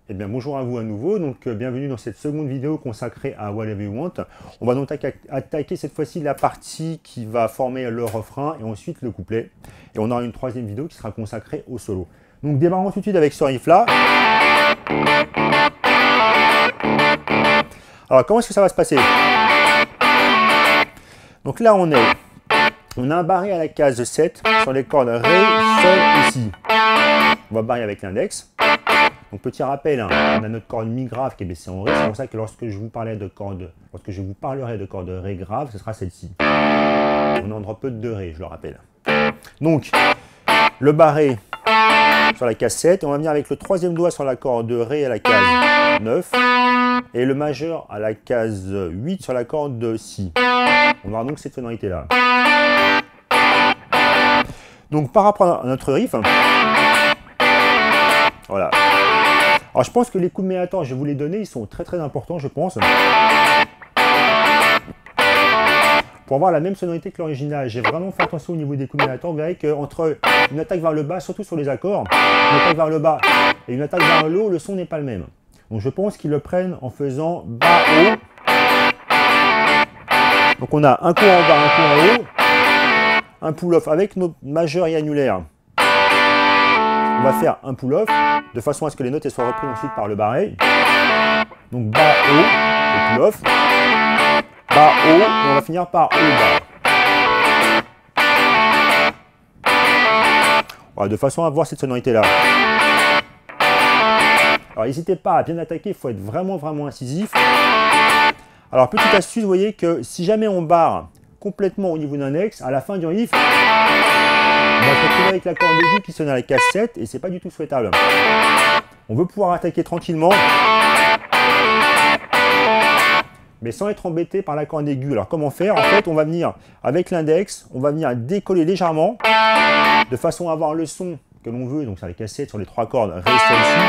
Eh bien, bonjour à vous à nouveau, donc bienvenue dans cette seconde vidéo consacrée à Whatever You Want. On va donc attaquer cette fois-ci la partie qui va former le refrain et ensuite le couplet. Et on aura une troisième vidéo qui sera consacrée au solo. Donc démarrons tout de suite avec ce riff là. Alors comment est-ce que ça va se passer? Donc là on a un barré à la case 7 sur les cordes Ré, Sol et Si. On va barrer avec l'index. Donc petit rappel, hein, on a notre corde Mi grave qui est baissée en Ré, c'est pour ça que lorsque je vous parlerai de corde Ré grave, ce sera celle-ci. On est en drop de Ré, je le rappelle. Donc le barré sur la case 7, on va venir avec le troisième doigt sur la corde Ré à la case 9 et le majeur à la case 8 sur la corde Si. On aura donc cette sonorité là. Donc par rapport à notre riff, voilà. Alors je pense que les coups de médiator, je vais vous les donner, ils sont très importants je pense. Pour avoir la même sonorité que l'original, j'ai vraiment fait attention au niveau des coups de médiator. Vous verrez qu'entre une attaque vers le bas, surtout sur les accords, une attaque vers le bas et une attaque vers le haut, le son n'est pas le même. Donc je pense qu'ils le prennent en faisant bas-haut. Donc on a un coup en bas, un coup en haut, un pull-off avec nos majeurs et annulaires. On va faire un pull-off de façon à ce que les notes soient reprises ensuite par le barré. Donc bas, haut, et pull-off. Bas, haut, et on va finir par haut, bas. Voilà, de façon à avoir cette sonorité-là. Alors n'hésitez pas à bien attaquer, il faut être vraiment incisif. Alors petite astuce, vous voyez que si jamais on barre complètement au niveau d'un index, à la fin du riff, on va se retrouver avec la corde aiguë qui sonne à la case 7 et c'est pas du tout souhaitable. On veut pouvoir attaquer tranquillement, mais sans être embêté par la corde aiguë. Alors comment faire? En fait, on va venir avec l'index, on va venir décoller légèrement, de façon à avoir le son que l'on veut, donc c'est la case 7 sur les trois cordes Ré, Sol, Si.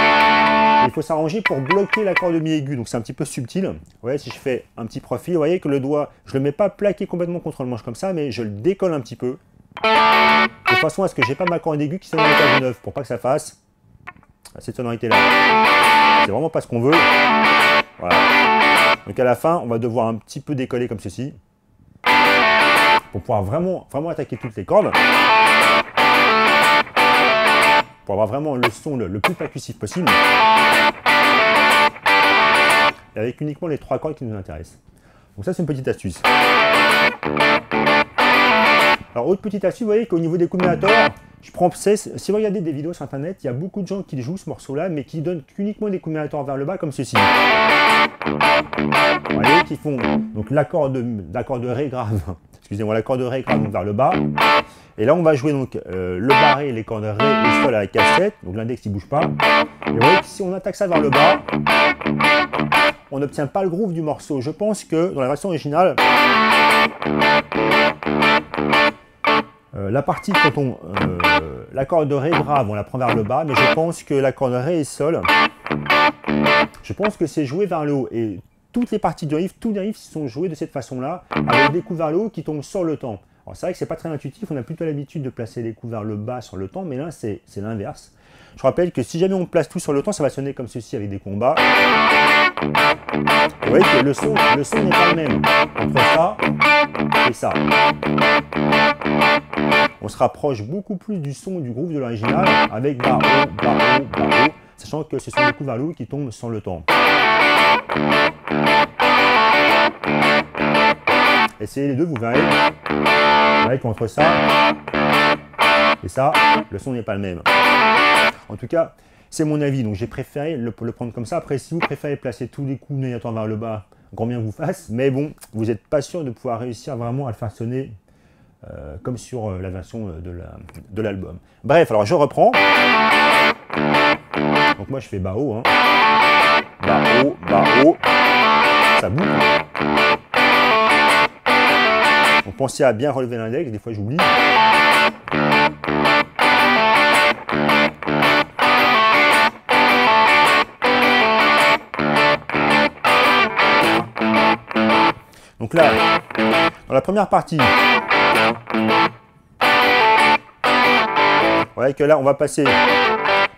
Il faut s'arranger pour bloquer la corde mi aiguë, donc c'est un petit peu subtil. Vous voyez, si je fais un petit profil, vous voyez que le doigt, je ne le mets pas plaqué complètement contre le manche comme ça, mais je le décolle un petit peu. De façon à ce que j'ai pas ma corde aiguë qui sonne à la case 9, pour pas que ça fasse cette sonorité là. C'est vraiment pas ce qu'on veut. Voilà. Donc à la fin, on va devoir un petit peu décoller comme ceci. Pour pouvoir vraiment attaquer toutes les cordes. Pour avoir vraiment le son le plus percussif possible. Et avec uniquement les trois cordes qui nous intéressent. Donc ça c'est une petite astuce. Alors autre petite astuce, vous voyez qu'au niveau des coups de médiator, si vous regardez des vidéos sur internet, il y a beaucoup de gens qui jouent ce morceau là, mais qui donnent uniquement des coups de médiator vers le bas comme ceci. Vous voyez, qui font donc l'accord de Ré grave excusez-moi, la corde Ré grave vers le bas. Et là, on va jouer donc le barré, les cordes Ré et Sol à la cassette. Donc l'index il bouge pas. Et vous voyez que si on attaque ça vers le bas, on n'obtient pas le groove du morceau. Je pense que dans la version originale, la partie quand on la corde Ré grave, on la prend vers le bas, mais je pense que la corde Ré et Sol, je pense que c'est joué vers le haut. Et toutes les parties du riff, tous les riffs sont joués de cette façon-là, avec des coups vers le haut qui tombent sur le temps. Alors c'est vrai que c'est pas très intuitif, on a plutôt l'habitude de placer les coups vers le bas sur le temps, mais là c'est l'inverse. Je rappelle que si jamais on place tout sur le temps, ça va sonner comme ceci avec des combats. Vous voyez que le son n'est pas le même entre ça et ça. On se rapproche beaucoup plus du son du groove de l'original avec bas, haut, bas, haut, bas, haut, sachant que ce sont des coups vers le haut qui tombent sur le temps. Essayez les deux, vous verrez. Vous voyez qu'entre ça et ça, le son n'est pas le même. En tout cas, c'est mon avis, donc j'ai préféré le prendre comme ça. Après, si vous préférez placer tous les coups négatifs vers le bas, grand bien vous fasse. Mais bon, vous n'êtes pas sûr de pouvoir réussir vraiment à le faire sonner comme sur la version de l'album. Bref, alors je reprends. Donc moi je fais bas haut, hein. Bas haut, ça bouge. Donc pensez à bien relever l'index, des fois j'oublie. Donc là, dans la première partie, vous voyez que là on va passer,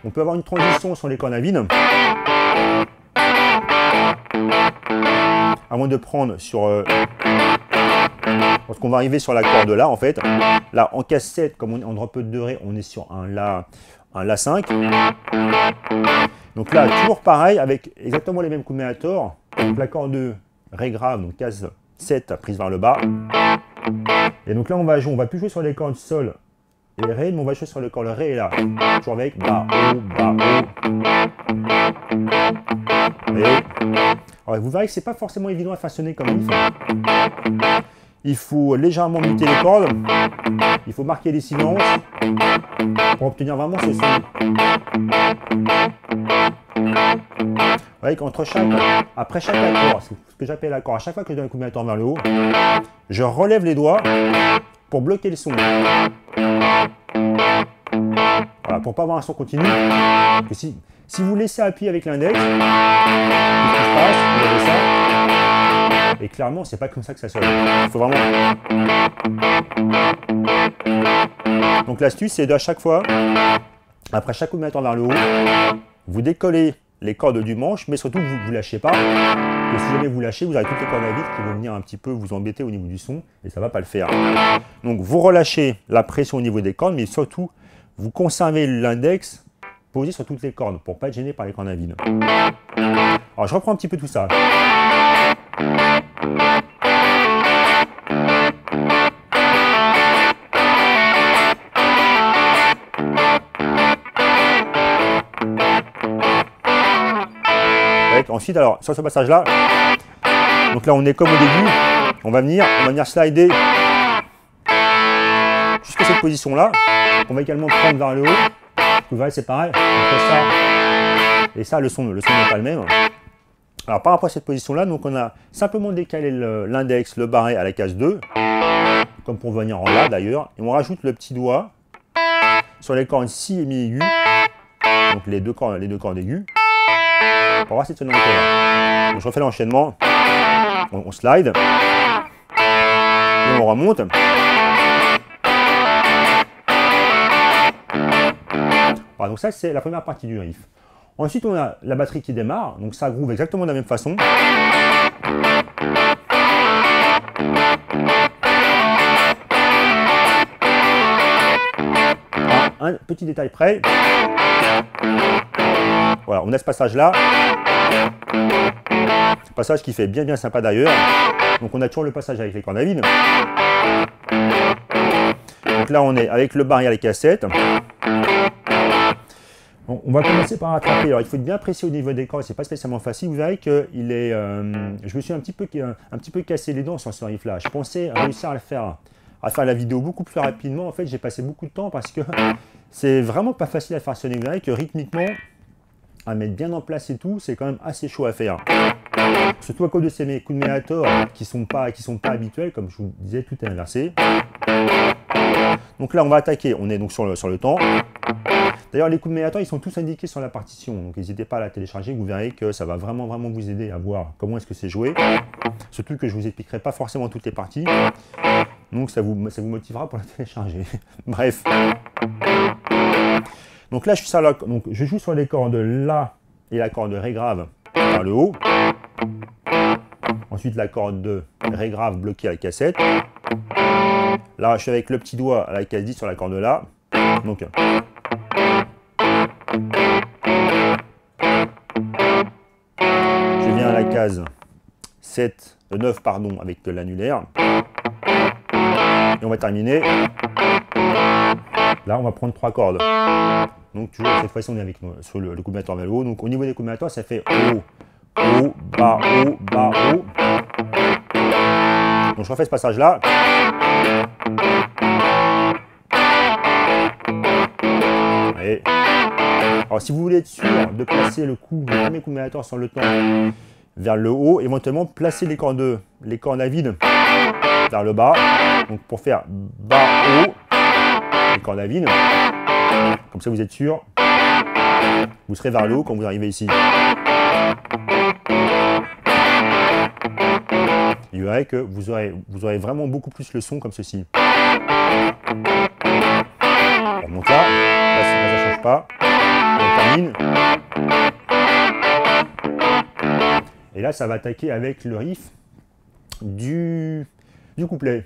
on peut avoir une transition sur les cordes à vide. À moins de prendre sur... parce qu'on va arriver sur la corde là en fait. Là en cassette, comme on est en drop de Ré, on est sur un La5. Donc là, toujours pareil, avec exactement les mêmes coups de médiator. Donc la corde de Ré grave, donc case 7 prise vers le bas. Et donc là on va jouer, on va plus jouer sur les cordes Sol et Ré, mais on va jouer sur le corde Ré et là. Toujours avec bas, haut, bas, haut. Et alors, vous verrez que c'est pas forcément évident à façonner comme riff. Il faut légèrement muter les cordes, il faut marquer les silences pour obtenir vraiment ce son. Vous voyez qu'entre après chaque accord, c'est ce que j'appelle l'accord, à chaque fois que je donne un coup de médiator vers le haut, je relève les doigts pour bloquer le son. Voilà, pour pas avoir un son continu. Que si vous laissez appuyer avec l'index, qu'est-ce qui se passe? Vous avez ça. Et clairement, c'est pas comme ça que ça sonne. Il faut vraiment. Donc l'astuce, c'est de à chaque fois, après chaque coup de médiator vers le haut, vous décollez les cordes du manche, mais surtout vous ne lâchez pas. Et si jamais vous lâchez, vous avez toutes les cordes à vide qui vont venir un petit peu vous embêter au niveau du son, et ça ne va pas le faire. Donc vous relâchez la pression au niveau des cordes, mais surtout, vous conservez l'index posé sur toutes les cordes pour ne pas être gêné par les cordes à vide. Alors je reprends un petit peu tout ça. Ensuite, alors sur ce passage là, donc là on est comme au début, on va venir slider jusqu'à cette position là. On va également prendre vers le haut. Vous voyez, c'est pareil, entre ça et ça, le son n'est pas le même. Alors par rapport à cette position là, donc on a simplement décalé l'index, le barré à la case 2, comme pour venir en La d'ailleurs, et on rajoute le petit doigt sur les cordes Si et Mi aigu, donc les deux cordes aiguës, pour voir si c'est donc je refais l'enchaînement, on slide, et on remonte. Voilà, donc ça c'est la première partie du riff. Ensuite on a la batterie qui démarre, donc ça groove exactement de la même façon. Un petit détail près. Voilà, on a ce passage là. Passage qui fait bien sympa d'ailleurs. Donc on a toujours le passage avec les cordes à vide. Donc là on est avec le barré à la cassette. On va commencer par rattraper. Alors il faut être bien précis au niveau des cordes, c'est pas spécialement facile. Vous verrez que je me suis un petit peu cassé les dents sur ce riff là. Je pensais réussir à faire la vidéo beaucoup plus rapidement. En fait, j'ai passé beaucoup de temps parce que c'est vraiment pas facile à faire sonner. Vous verrez que rythmiquement, à mettre bien en place et tout, c'est quand même assez chaud à faire. Surtout à cause de ces coups de mélator qui sont pas habituels, comme je vous disais, tout est inversé. Donc là, on va attaquer. On est donc sur le temps. D'ailleurs, les coups de mélator, ils sont tous indiqués sur la partition. Donc n'hésitez pas à la télécharger. Vous verrez que ça va vraiment vous aider à voir comment est-ce que c'est joué. Surtout que je vous expliquerai pas forcément toutes les parties. Donc ça vous motivera pour la télécharger. Bref. Donc là, je joue sur les cordes La et la corde Ré grave par le haut. Ensuite, la corde de Ré grave bloquée à la cassette. Là, je suis avec le petit doigt à la case 10 sur la corde La. Donc, je viens à la case 9 pardon, avec de l'annulaire. Et on va terminer. Là, on va prendre 3 cordes. Donc, toujours cette fois-ci, on est avec sur le coup de mélator vers le haut. Donc, au niveau des coups de mélator, ça fait haut, haut, bas, haut, bas, haut. Donc, je refais ce passage-là. Allez. Alors, si vous voulez être sûr de placer le premier coup de mélator sur le temps vers le haut, éventuellement, placer les cordes à vide vers le bas. Donc, pour faire bas, haut, les cordes à vide. Comme ça, vous êtes sûr. Vous serez vers le haut quand vous arrivez ici. Et vous verrez que vous aurez vraiment beaucoup plus le son comme ceci. On remonte là. Là, ça ne change pas. On termine. Et là, ça va attaquer avec le riff du couplet.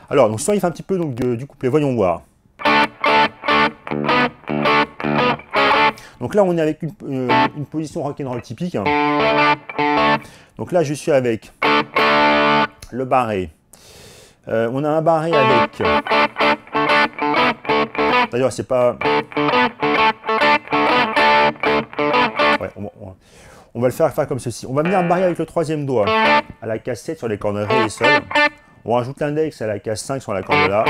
Alors, donc, soit il fait un petit peu donc, du couplet, voyons voir. Donc là, on est avec une position rock'n'roll typique. Donc là, je suis avec le barré. On a un barré avec... D'ailleurs, c'est pas... Ouais, on va le faire comme ceci. On va venir barrer avec le troisième doigt à la case 7 sur les cordes Ré et Sol. On rajoute l'index à la case 5 sur la corde La.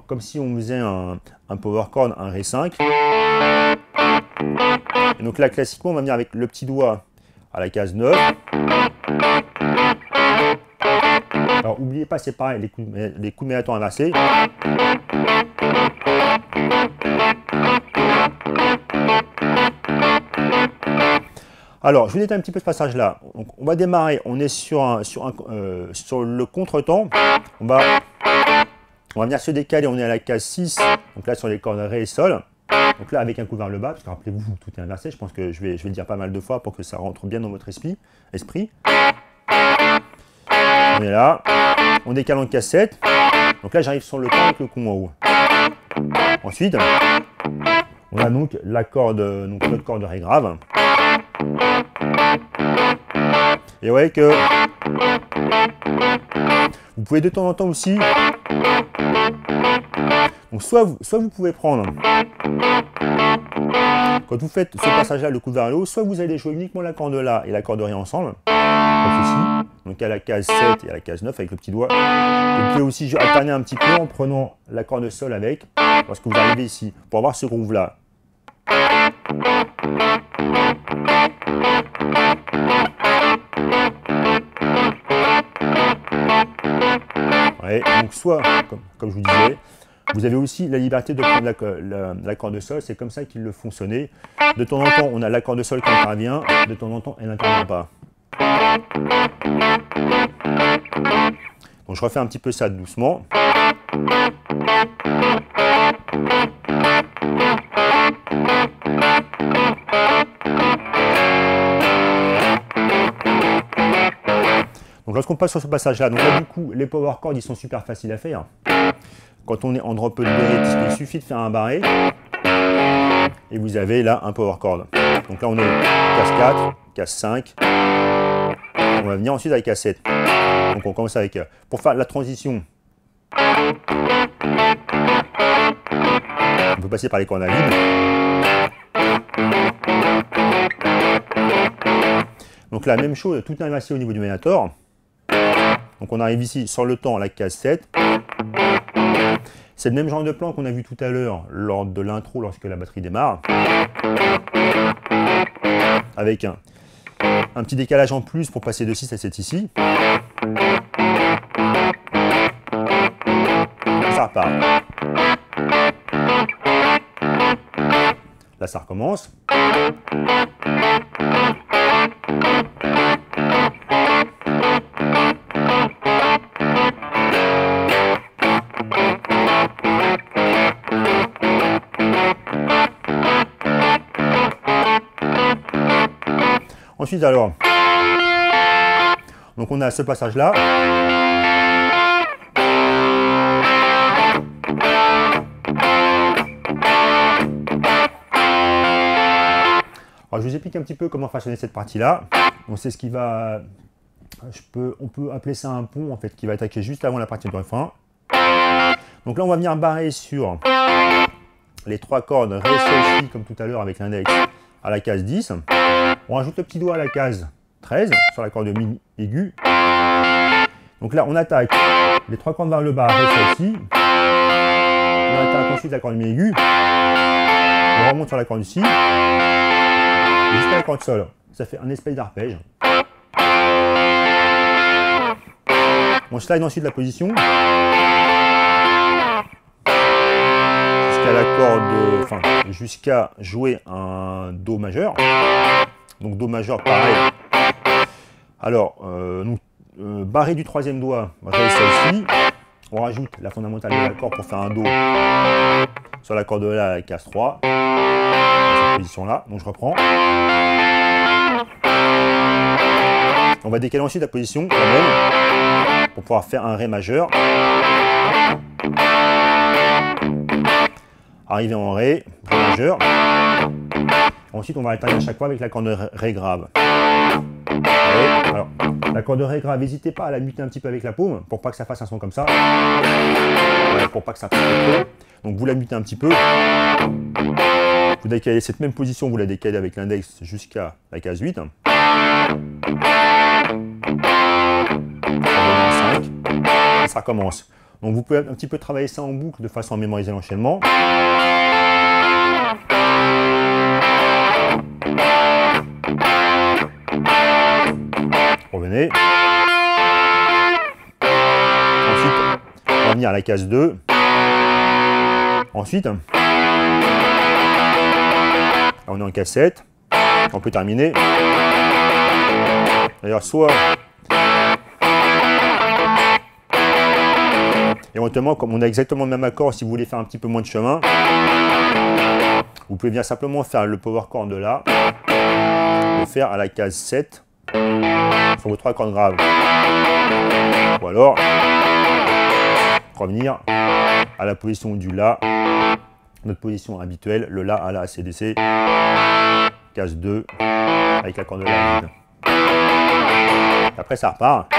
Comme si on faisait un power chord, un Ré 5. Et donc là, classiquement, on va venir avec le petit doigt à la case 9. Alors, n'oubliez pas, c'est pareil, les coups de mélator inversés. Alors, je vous détaille un petit peu ce passage-là. On va démarrer, on est sur le contretemps. On va venir se décaler, on est à la case 6. Donc là, sur les cordes Ré et Sol. Donc là, avec un coup vers le bas, parce que rappelez-vous, tout est inversé. Je pense que je vais le dire pas mal de fois pour que ça rentre bien dans votre esprit. On est là. On décale en case 7. Donc là, j'arrive sur le temps avec le con en haut. Ensuite, on a donc la corde, notre corde Ré grave. Et vous voyez que vous pouvez de temps en temps aussi, donc soit vous pouvez prendre, quand vous faites ce passage-là, le coup vers le haut, soit vous allez jouer uniquement la corde La et la corde Ré ensemble, comme ceci, donc à la case 7 et à la case 9 avec le petit doigt. Et vous pouvez aussi alterner un petit peu en prenant la corde Sol avec, lorsque vous arrivez ici, pour avoir ce groove-là. Ouais, donc soit, comme je vous disais, vous avez aussi la liberté de prendre la corde Sol, c'est comme ça qu'ils le font sonner. De temps en temps, on a la corde Sol qui intervient, de temps en temps, elle n'intervient pas. Donc je refais un petit peu ça doucement. Donc lorsqu'on passe sur ce passage-là, donc là du coup, les power chords, ils sont super faciles à faire. Quand on est en drop de rythme, il suffit de faire un barré. Et vous avez là un power chord. Donc là on est case 4, case 5. On va venir ensuite à la case 7. Donc on commence avec, pour faire la transition, on peut passer par les cordes à vide. Donc là, même chose, tout est inversé au niveau du Ménator. Donc on arrive ici sur le temps, la case 7. C'est le même genre de plan qu'on a vu tout à l'heure lors de l'intro lorsque la batterie démarre. Avec un petit décalage en plus pour passer de 6 à 7 ici. Ça repart. Là ça recommence. Ensuite alors, donc on a ce passage là. Alors je vous explique un petit peu comment façonner cette partie là. Donc c'est ce qui va, on peut appeler ça un pont en fait, qui va attaquer juste avant la partie de refrain. Donc là on va venir barrer sur les 3 cordes Ré, Sol, Si comme tout à l'heure avec l'index à la case 10. On rajoute le petit doigt à la case 13 sur la corde Mi aiguë. Donc là, on attaque les 3 cordes vers le bas, Ré, Sol, Si. On attaque ensuite la corde Mi aiguë. On remonte sur la corde Si. Jusqu'à la corde Sol. Ça fait un espèce d'arpège. On slide ensuite la position. Jusqu'à jouer un Do majeur. Donc Do majeur pareil. Alors, barré du 3e doigt, Ré, Sol, Si. On rajoute la fondamentale de l'accord pour faire un Do sur la corde de La, la case 3. Dans cette position là. Donc je reprends. On va décaler ensuite la position quand même pour pouvoir faire un Ré majeur. Arriver en Ré, Ré majeur. Ensuite, on va alterner à chaque fois avec la corde de Ré grave. Alors, la corde de Ré grave, n'hésitez pas à la muter un petit peu avec la paume pour pas que ça fasse un son comme ça. Voilà, pour pas que ça fasse trop. Donc vous la mutez un petit peu. Vous décalez cette même position, vous la décalez avec l'index jusqu'à la case 8. 5. Et ça recommence. Donc vous pouvez un petit peu travailler ça en boucle de façon à mémoriser l'enchaînement. Revenez. Ensuite, on va venir à la case 2. Ensuite, on est en case 7. On peut terminer. D'ailleurs, soit éventuellement, comme on a exactement le même accord, si vous voulez faire un petit peu moins de chemin, vous pouvez bien simplement faire le power chord de là, le faire à la case 7 sur vos 3 cordes graves. Ou alors, revenir à la position du La, notre position habituelle, le La à La ACDC, case 2, avec la corde de La vide. Après, ça repart.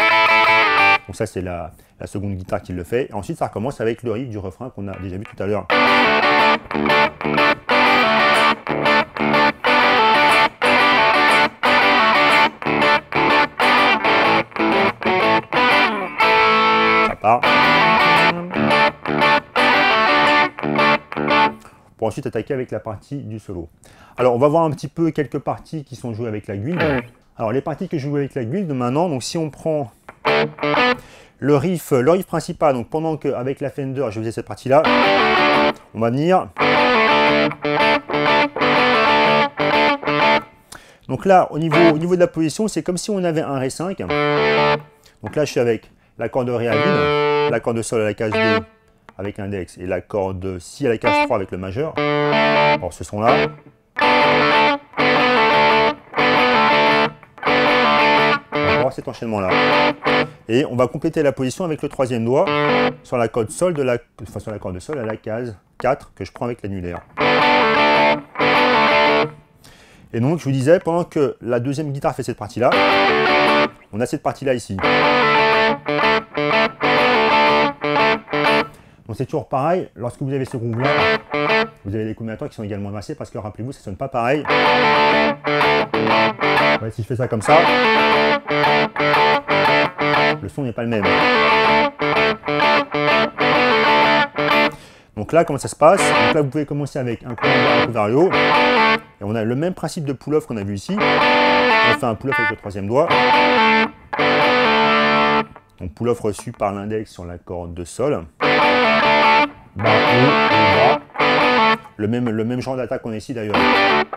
Donc ça, c'est la seconde guitare qui le fait. Et ensuite, ça recommence avec le riff du refrain qu'on a déjà vu tout à l'heure. Ça part. Pour ensuite attaquer avec la partie du solo. Alors, on va voir un petit peu quelques parties qui sont jouées avec la guilde. Alors, les parties que je joue avec la guilde maintenant, donc si on prend le riff principal, donc pendant qu'avec la Fender, je faisais cette partie-là, on va venir. Donc là, au niveau de la position, c'est comme si on avait un Ré5. Donc là, je suis avec la corde de Ré à vide, la corde de Sol à la case 2 avec l'index et la corde Si à la case 3 avec le majeur. Alors ce son-là. On va voir cet enchaînement-là. Et on va compléter la position avec le 3e doigt sur la corde Sol sur la corde de Sol à la case 4 que je prends avec l'annulaire. Et donc je vous disais, pendant que la deuxième guitare fait cette partie-là, on a cette partie-là ici. Donc c'est toujours pareil, lorsque vous avez ce groove-là, vous avez des combinateurs qui sont également massés parce que rappelez-vous, ça ne sonne pas pareil. Ouais, si je fais ça comme ça, le son n'est pas le même. Donc là, comment ça se passe? Donc là, vous pouvez commencer avec un coup en bas, un coup vers le haut. Et on a le même principe de pull-off qu'on a vu ici. On fait un pull-off avec le troisième doigt. Donc pull-off reçu par l'index sur la corde de sol. Bas, haut, bas. Le même genre d'attaque qu'on a ici d'ailleurs.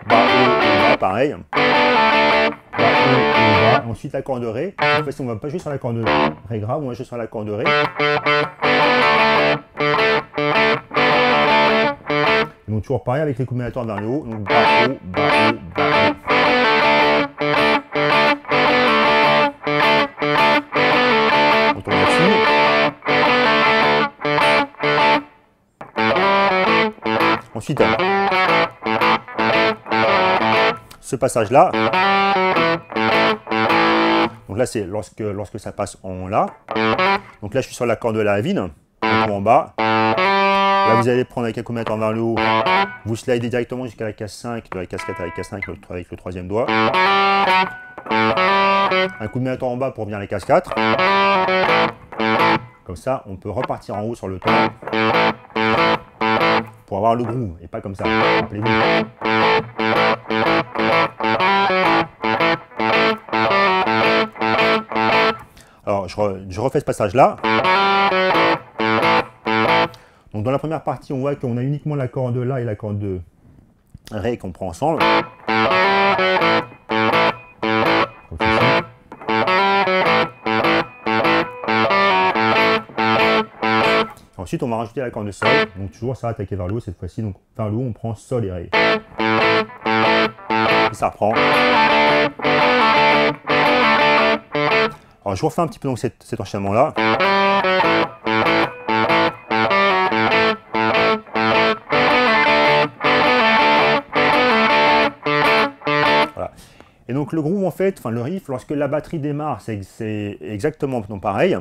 Bas, haut, bas, pareil. Bas, haut, bas. Ensuite la corde Ré. En fait, on ne va pas jouer sur la corde Ré grave, on va jouer sur la corde Ré. Donc toujours pareil avec les combinateurs vers le haut. Donc bas, haut, bas, haut, bas, haut. On tourne là-dessus. Ensuite, ce passage-là. Donc là, c'est lorsque ça passe en La. Donc là, je suis sur la corde de la Avine, un coup en bas. Là, vous allez prendre avec un combinateur vers le haut, vous slidez directement jusqu'à la case 5, de la case 4 à la case 5 avec le troisième doigt. Un combinateur en bas pour venir à la case 4. Comme ça, on peut repartir en haut sur le temps pour avoir le groove, et pas comme ça, rappelez-vous. Alors, je refais ce passage-là. Donc dans la première partie, on voit qu'on a uniquement la corde de La et la corde de Ré qu'on prend ensemble. Comme ceci. Ensuite, on va rajouter la corde de Sol. Donc toujours ça va attaquer vers le haut cette fois-ci. Donc vers le haut, on prend Sol et Ré. Et ça reprend. Alors je vous refais un petit peu donc cet enchaînement-là. Voilà. Et donc le groove en fait, enfin le riff, lorsque la batterie démarre, c'est exactement non pareil.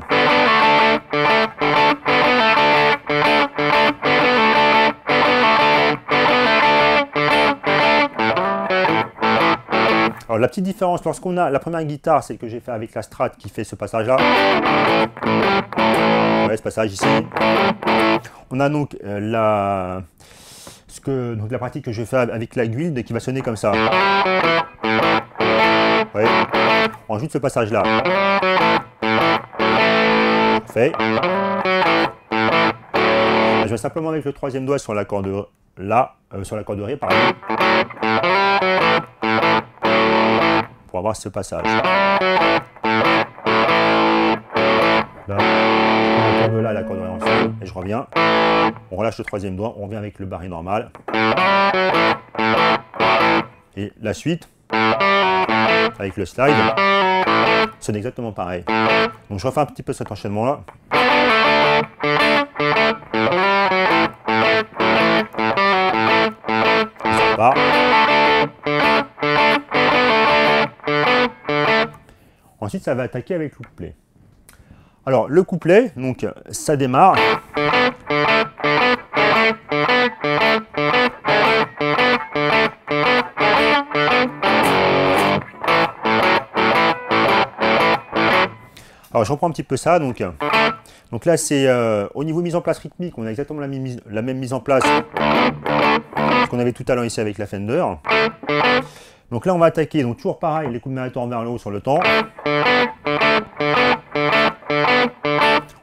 Alors la petite différence, lorsqu'on a la première guitare, c'est que j'ai fait avec la Strat qui fait ce passage-là. Ouais, ce passage ici. On a donc la partie que je fais avec la guilde qui va sonner comme ça. Ouais. On ajoute ce passage-là. Parfait. Je vais simplement avec le troisième doigt sur la corde La, sur la corde Ré, pardon. Pour avoir ce passage. Là, la corde Là, la corde Ré ensemble, et je reviens. On relâche le troisième doigt, on revient avec le barré normal. Et la suite, avec le slide, sonne exactement pareil. Donc je refais un petit peu cet enchaînement-là. Ça part. Ensuite, ça va attaquer avec le couplet. Alors, le couplet, donc, ça démarre. Alors, je reprends un petit peu ça. Donc là, c'est au niveau mise en place rythmique, on a exactement la même mise en place qu'on avait tout à l'heure ici avec la Fender. Donc là, on va attaquer, donc toujours pareil, les coups de main vers le haut sur le temps.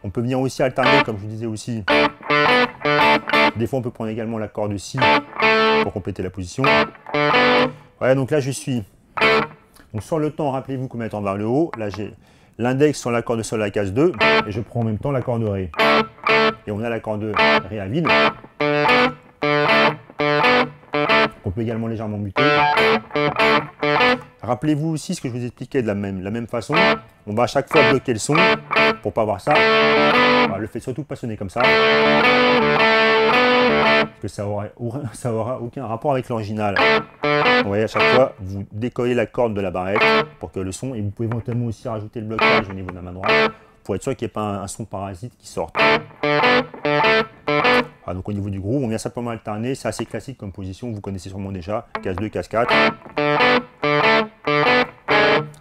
On peut venir aussi alterner, comme je vous disais aussi. Des fois, on peut prendre également la corde Si pour compléter la position. Voilà, donc là, je suis donc sur le temps, rappelez-vous coups de main vers le haut. Là, j'ai l'index sur la corde de Sol à la case 2, et je prends en même temps la corde Ré. Et on a la corde Ré à vide. On peut également légèrement muter. Rappelez-vous aussi ce que je vous expliquais de la même façon. On va à chaque fois bloquer le son pour pas avoir ça. Voilà, le fait surtout pas sonner comme ça. Parce que ça aura aucun rapport avec l'original. Vous voyez, à chaque fois, vous décollez la corde de la barrette pour que le son, et vous pouvez éventuellement aussi rajouter le blocage au niveau de la main droite pour être sûr qu'il n'y ait pas un son parasite qui sorte. Ah, donc au niveau du groove, on vient simplement alterner, c'est assez classique comme position, vous connaissez sûrement déjà, case 2, case 4.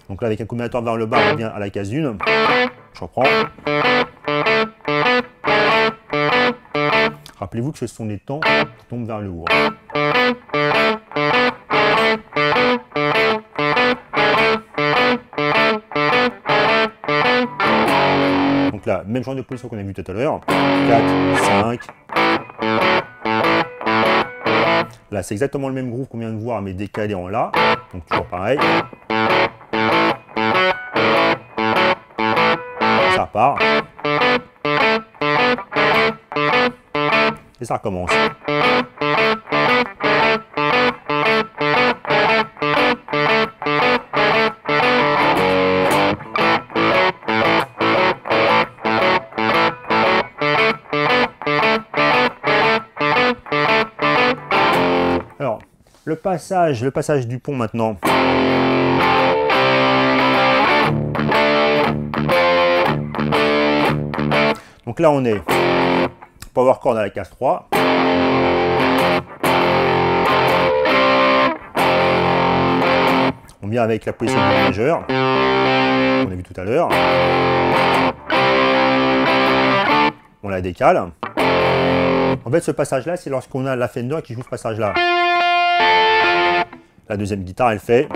Donc là avec un combinatoire vers le bas, on revient à la case 1, je reprends. Rappelez-vous que ce sont des temps qui tombent vers le haut. Donc là, même genre de position qu'on a vu tout à l'heure, 4, 5. Là, c'est exactement le même groove qu'on vient de voir, mais décalé en La. Donc toujours pareil. Ça repart. Et ça recommence. Alors, le passage du pont maintenant. Donc là, on est power chord à la case 3. On vient avec la position du majeur, on a vu tout à l'heure. On la décale. En fait, ce passage-là, c'est lorsqu'on a la Fender qui joue ce passage-là. La deuxième guitare, elle fait.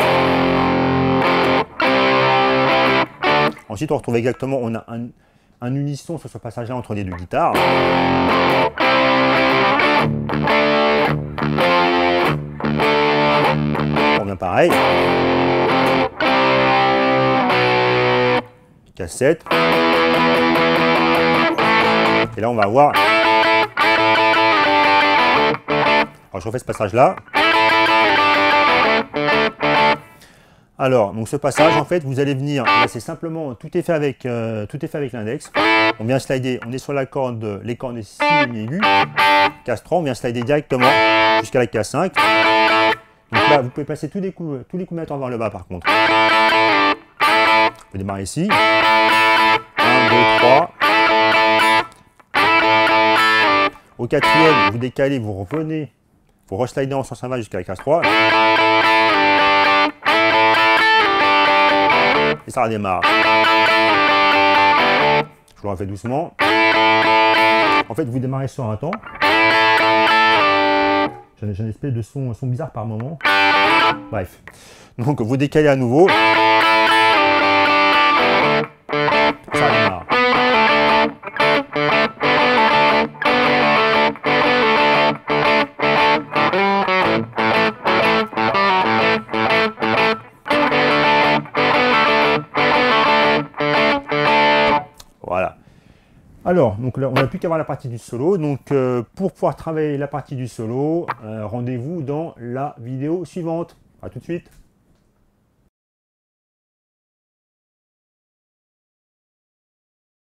Ensuite, on retrouve exactement, on a un unisson sur ce passage-là entre les deux guitares. On revient pareil. Cassette. Et là, on va avoir. Alors, je refais ce passage-là. Alors, donc ce passage, en fait, vous allez venir, là c'est simplement, tout est fait avec l'index. On vient slider, on est sur la corde, les cordes si mi aigu, case 3, on vient slider directement jusqu'à la case 5. Donc là, vous pouvez passer tous les combinateurs vers le bas par contre. Vous démarrez ici. 1, 2, 3. Au quatrième, vous décalez, vous revenez, vous reslidez en sens inverse jusqu'à la case 3. Et ça redémarre. Je le refais doucement. En fait, vous démarrez sur un temps. J'ai une espèce de son bizarre par moment. Bref. Donc, vous décalez à nouveau. Ça redémarre. Voilà. Alors, donc là, on n'a plus qu'à voir la partie du solo. Donc, pour pouvoir travailler la partie du solo, rendez-vous dans la vidéo suivante. À tout de suite.